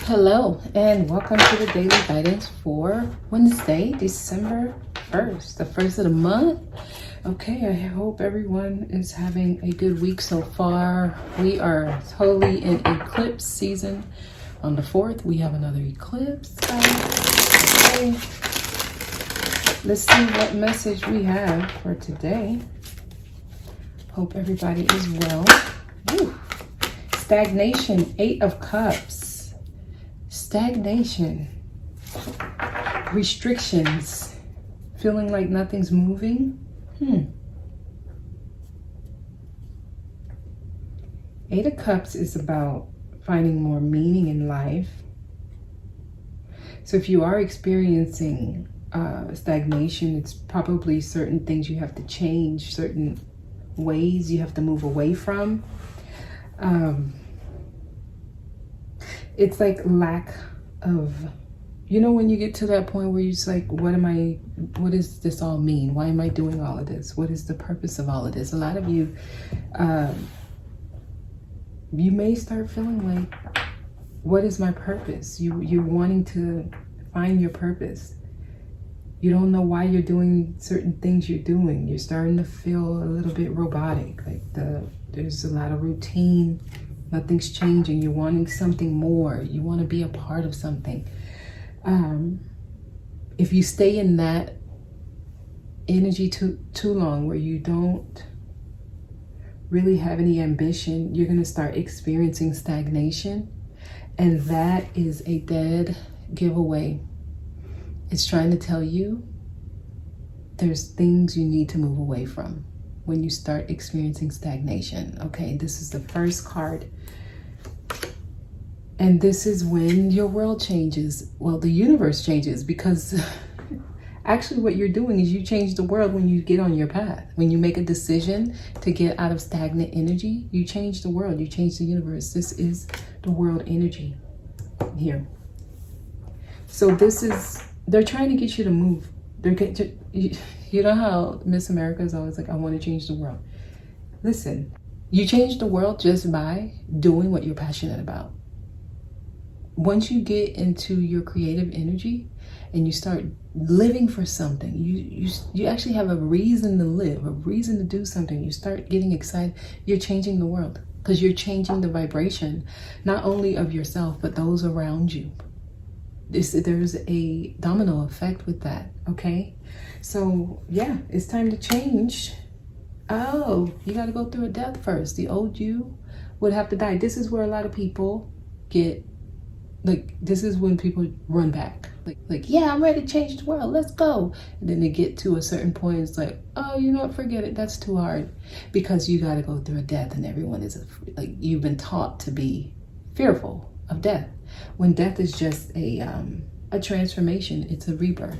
Hello and welcome to the daily guidance for Wednesday, December 1st, the first of the month. Okay, I hope everyone is having a good week so far. We are totally in eclipse season. On the 4th, we have another eclipse. Okay, let's see what message we have for today. Hope everybody is well. Woo. Stagnation, 8 of Cups. Stagnation, restrictions, feeling like nothing's moving. 8 of Cups is about finding more meaning in life. So if you are experiencing stagnation, it's probably certain things you have to change, certain ways you have to move away from. It's like lack of, when you get to that point where you're just like, what does this all mean? Why am I doing all of this? What is the purpose of all of this? A lot of you, you may start feeling like, what is my purpose? You're wanting to find your purpose. You don't know why you're doing certain things you're doing. You're starting to feel a little bit robotic, like there's a lot of routine. Nothing's changing. You're wanting something more. You want to be a part of something. If you stay in that energy too long, where you don't really have any ambition, you're going to start experiencing stagnation. And that is a dead giveaway. It's trying to tell you there's things you need to move away from when you start experiencing stagnation. Okay, this is the first card. And this is when your world changes. Well, the universe changes, because actually what you're doing is you change the world when you get on your path. When you make a decision to get out of stagnant energy, you change the world, you change the universe. This is the world energy here. So they're trying to get you to move. You know how Miss America is always like, I want to change the world. Listen, you change the world just by doing what you're passionate about. Once you get into your creative energy and you start living for something, you actually have a reason to live, a reason to do something. You start getting excited. You're changing the world, because you're changing the vibration, not only of yourself, but those around you. There's a domino effect with that, okay? So yeah, it's time to change. Oh, you got to go through a death first. The old you would have to die. This is where a lot of people get, this is when people run back. Like, yeah, I'm ready to change the world. Let's go. And then they get to a certain point. It's like, oh, you know what? Forget it. That's too hard, because you got to go through a death, and everyone is you've been taught to be fearful of death, when death is just a transformation. It's a rebirth.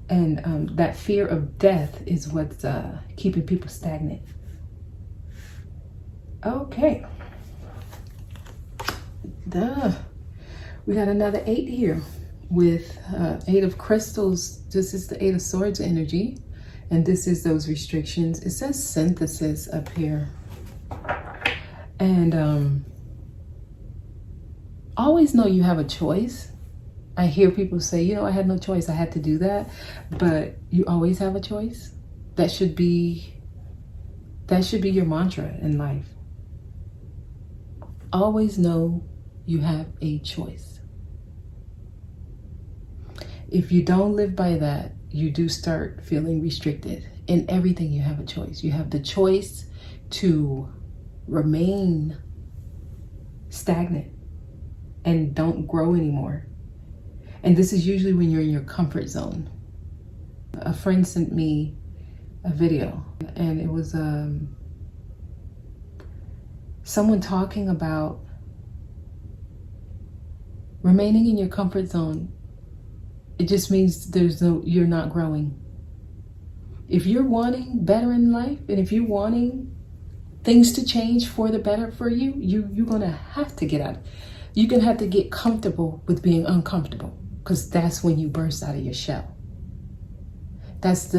And that fear of death is what's keeping people stagnant. Okay. We got another 8 here with 8 of Crystals. This is the 8 of Swords energy. And this is those restrictions. It says synthesis up here. And always know you have a choice. I hear people say, I had no choice. I had to do that. But you always have a choice. That should be your mantra in life. Always know you have a choice. If you don't live by that, you do start feeling restricted. In everything, you have a choice. You have the choice to remain stagnant and don't grow anymore. And this is usually when you're in your comfort zone. A friend sent me a video, and it was someone talking about remaining in your comfort zone. It just means you're not growing. If you're wanting better in life, and if you're wanting things to change for the better for you, you're gonna have to get out. You're gonna have to get comfortable with being uncomfortable, because that's when you burst out of your shell. That's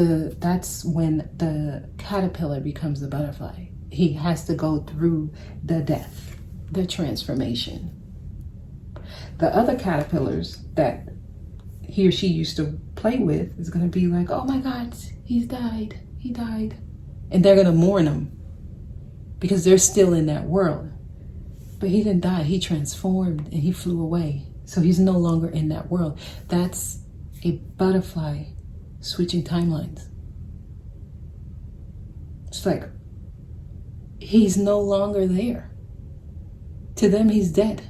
when the caterpillar becomes the butterfly. He has to go through the death. the transformation. The other caterpillars that he or she used to play with is going to be like, oh my God, he died. And they're going to mourn him because they're still in that world. But he didn't die. He transformed and he flew away. So he's no longer in that world. That's a butterfly switching timelines. It's like, he's no longer there. To them, he's dead.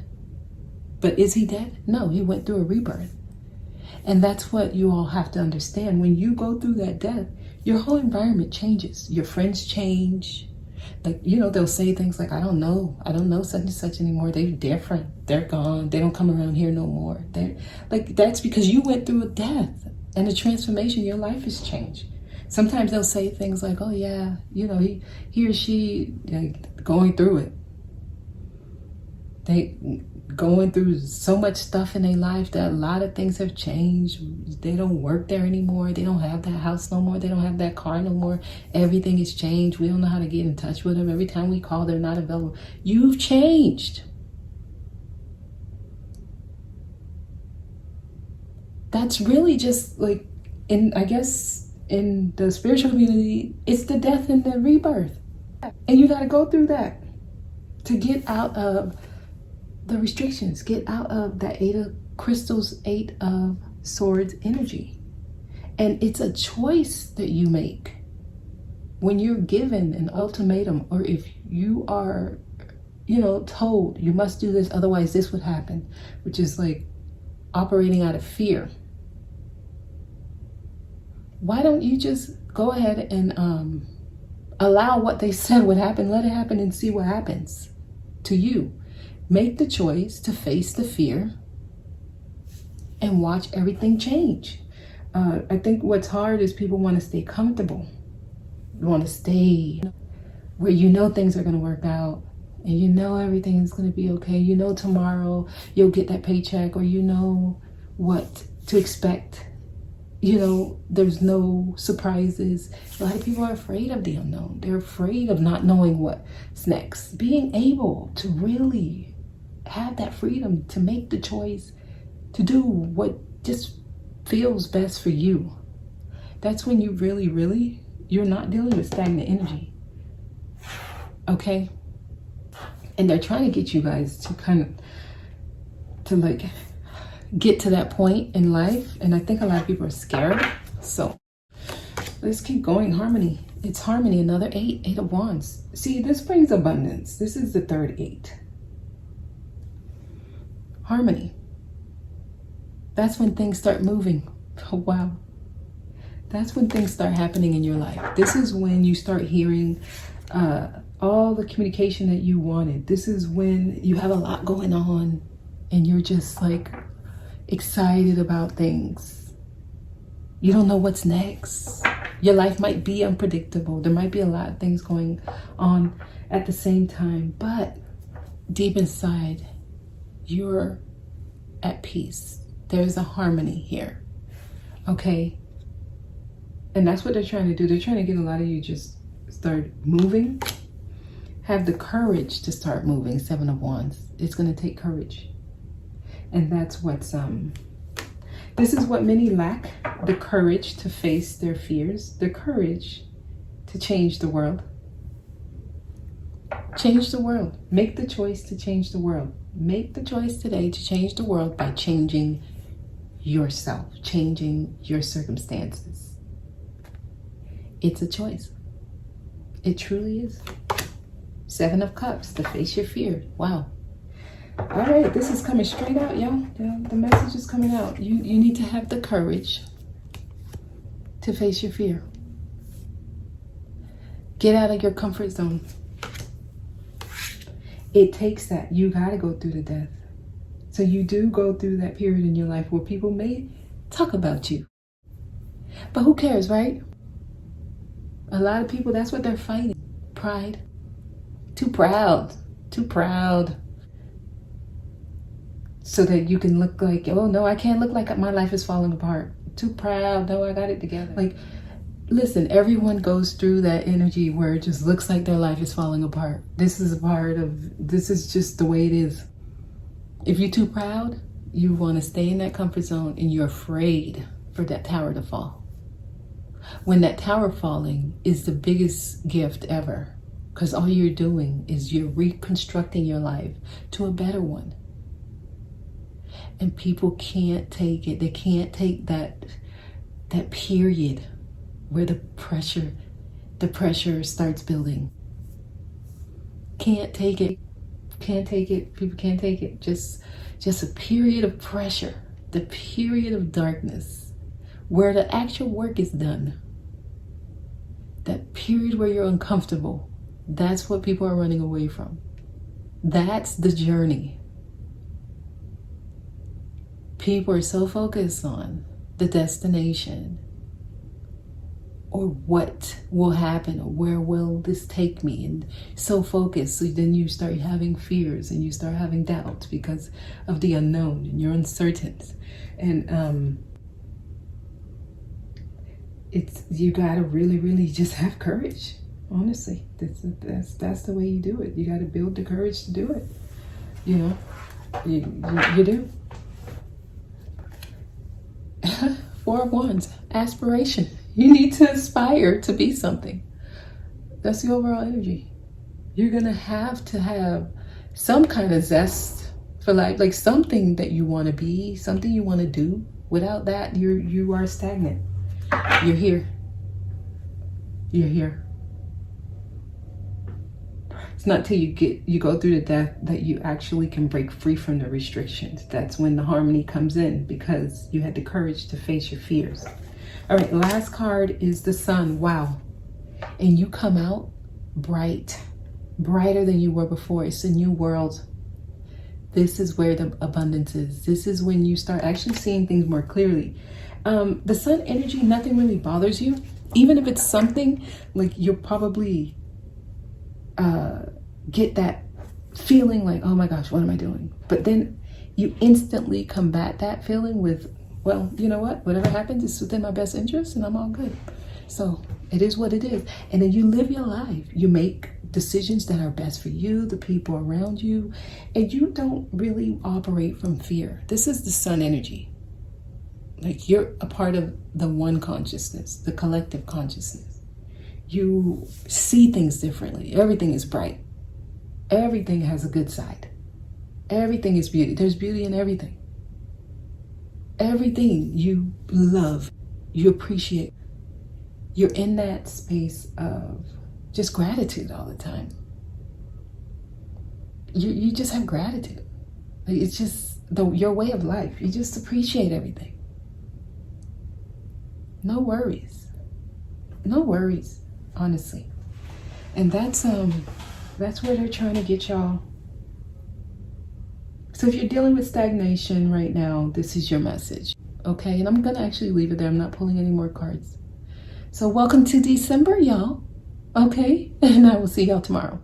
But is he dead? No, he went through a rebirth. And that's what you all have to understand. When you go through that death, your whole environment changes. Your friends change. Like, you know, they'll say things like, I don't know such and such anymore. They're different. They're gone. They don't come around here no more. That's because you went through a death and a transformation. Your life has changed. Sometimes they'll say things like, oh yeah, you know, he or she going through it. They going through so much stuff in their life that a lot of things have changed. They don't work there anymore. They don't have that house no more. They don't have that car no more. Everything has changed. We don't know how to get in touch with them. Every time we call, they're not available. You've changed. That's really just like, I guess in the spiritual community, it's the death and the rebirth. And you got to go through that to get out of the restrictions, get out of that Eight of Crystals, Eight of Swords energy. And it's a choice that you make when you're given an ultimatum, or if you are, told you must do this, otherwise this would happen, which is like operating out of fear. Why don't you just go ahead and allow what they said would happen, let it happen, and see what happens to you? Make the choice to face the fear and watch everything change. I think what's hard is people want to stay comfortable. You want to stay where things are going to work out, and everything is going to be okay. Tomorrow you'll get that paycheck, or what to expect. There's no surprises. A lot of people are afraid of the unknown. They're afraid of not knowing what's next. Being able to really have that freedom to make the choice to do what just feels best for you. That's when you really, you're not dealing with stagnant energy. Okay? And they're trying to get you guys to get to that point in life. And I think a lot of people are scared. So let's keep going. Harmony. It's harmony. Another eight of wands. See, this brings abundance. This is the third eight. Harmony. That's when things start moving. Oh, wow. That's when things start happening in your life. This is when you start hearing all the communication that you wanted. This is when you have a lot going on and you're just like excited about things. You don't know what's next. Your life might be unpredictable. There might be a lot of things going on at the same time, but deep inside, you're at peace. There's a harmony here. Okay? And that's what they're trying to do. They're trying to get a lot of you just start moving. Have the courage to start moving. Seven of Wands. It's going to take courage. And that's what's this is what many lack, the courage to face their fears, the courage to change the world. Change the world. Make the choice to change the world. Make the choice today to change the world by changing yourself, changing your circumstances. It's a choice. It truly is. Seven of Cups, to face your fear. Wow. All right, this is coming straight out, y'all. The message is coming out. You need to have the courage to face your fear. Get out of your comfort zone. It takes that. You got to go through the death. So you do go through that period in your life where people may talk about you. But who cares, right? A lot of people, that's what they're fighting. Pride. Too proud. Too proud. So that you can look like, oh no, I can't look like my life is falling apart. Too proud. No, I got it together. Like, Listen, everyone goes through that energy where it just looks like their life is falling apart. This is this is just the way it is. If you're too proud, you want to stay in that comfort zone and you're afraid for that tower to fall. When that tower falling is the biggest gift ever, because all you're doing is you're reconstructing your life to a better one. And people can't take it. They can't take that period where the pressure starts building. Can't take it. Can't take it. People can't take it. Just a period of pressure, the period of darkness where the actual work is done. That period where you're uncomfortable. That's what people are running away from. That's the journey. People are so focused on the destination or what will happen or where will this take me, and so focused, so then you start having fears and you start having doubts because of the unknown and you're uncertain. And you gotta really just have courage. Honestly, that's the way you do it. You gotta build the courage to do it. You do. Four of Wands, aspiration. You need to aspire to be something. That's the overall energy. You're gonna have to have some kind of zest for life, like something that you want to be, something you want to do. Without that, you are stagnant. You're here. You're here. It's not till you go through the death that you actually can break free from the restrictions. That's when the harmony comes in, because you had the courage to face your fears. All right, last card is the Sun. Wow. And you come out brighter than you were before. It's a new world. This is where the abundance is. This is when you start actually seeing things more clearly. The Sun energy, nothing really bothers you. Even if it's something, like you'll probably get that feeling like, oh my gosh, what am I doing? But then you instantly combat that feeling with, well, you know what? Whatever happens is within my best interest and I'm all good. So it is what it is. And then you live your life. You make decisions that are best for you, the people around you, and you don't really operate from fear. This is the Sun energy. Like, you're a part of the one consciousness, the collective consciousness. You see things differently. Everything is bright. Everything has a good side. Everything is beauty. There's beauty in everything. Everything you love, you appreciate. You're in that space of just gratitude all the time. You just have gratitude. It's just your way of life. You just appreciate everything. No worries. No worries, honestly. And that's where they're trying to get y'all. So if you're dealing with stagnation right now, this is your message. Okay, and I'm gonna actually leave it there. I'm not pulling any more cards. So welcome to December, y'all. Okay, and I will see y'all tomorrow.